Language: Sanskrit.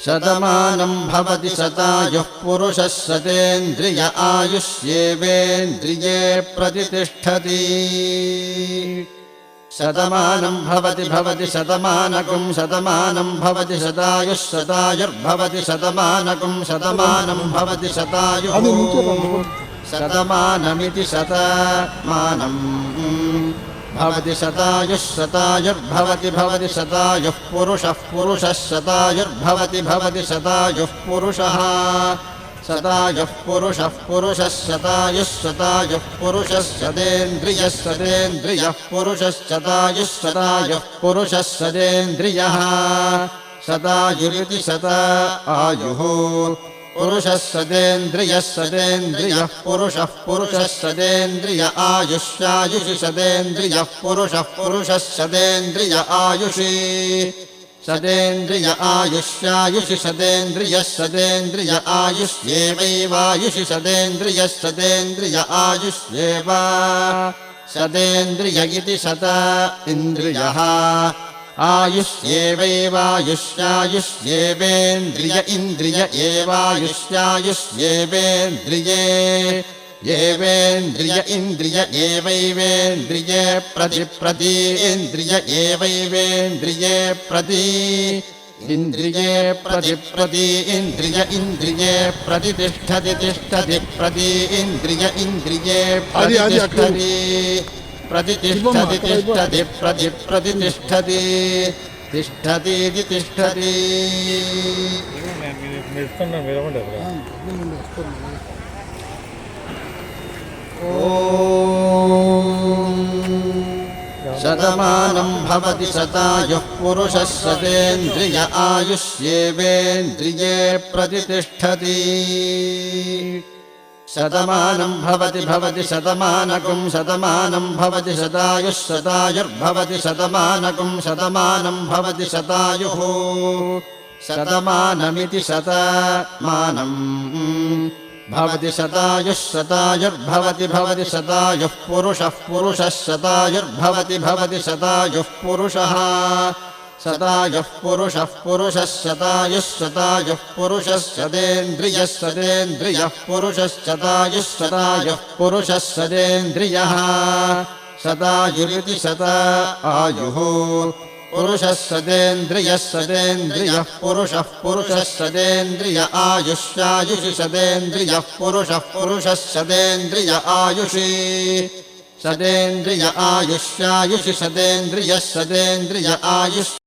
शतमानं भवति शतायुः पुरुषः शतेन्द्रिय आयुष्येवेन्द्रिये प्रतिष्ठति शतमानं भवति शतमानकं शतमानं भवति शतायुः शतायुर्भवति शतमानकं शतमानं भवति शतायुः शतमानमिति शतमानम् भवति शतायुः शतायुर्भवति शतायुः पुरुषः शतायुर्भवति शतायुः पुरुषः शतायुः पुरुषः शतायुः पुरुषः शतेन्द्रियः पुरुषः शतायुः पुरुषः शतेन्द्रियः शतायुरिति शतायुः पुरुषः शतेन्द्रियः पुरुषः शतेन्द्रिय आयुष्यायुषि शतेन्द्रियः पुरुषः शतेन्द्रिय आयुषि शतेन्द्रिय आयुष्यायुषि शतेन्द्रिय आयुष्येवैवायुषि शतेन्द्रिय आयुष्येव शतेन्द्रिय इति शत इन्द्रियः आयुष्येवैवायुष्यायुष्येवेन्द्रिय इन्द्रिय एवायुष्यायुष्येवेन्द्रिये येवेन्द्रिय इन्द्रिय एवैवेन्द्रिये प्रति इन्द्रिय एवैवेन्द्रिये प्रति इन्द्रिये प्रति इन्द्रिये प्रतिष्ठति प्रति इन्द्रिय इन्द्रिये प्रतिष्ठति प्रतिष्ठति प्रतिष्ठति तिष्ठतीति तिष्ठति शतमानं भवति शतायुः पुरुषः शतेन्द्रिय आयुष्येवेन्द्रिये प्रतिष्ठति शतमानं भवति शतमानकं शतमानं भवति शतायुः शतायुर्भवति शतमानकं शतमानं भवति शतायुः शतमानमिति शतमानम् भवति शतायुः शतायुर्भवति शतायुः पुरुषः शतायुर्भवति शतायुः पुरुषः शतायुः पुरुषः शतायुः पुरुषः शतेन्द्रियः पुरुषः शतायुः पुरुषः शतेन्द्रियः शतायुरिति शतायुः पुरुषः शतेन्द्रियः पुरुषः शतेन्द्रिय आयुष्यायुषि शतेन्द्रियः पुरुषः शतेन्द्रिय आयुषि शतेन्द्रिय आयुष्यायुषि शतेन्द्रिय आयुष्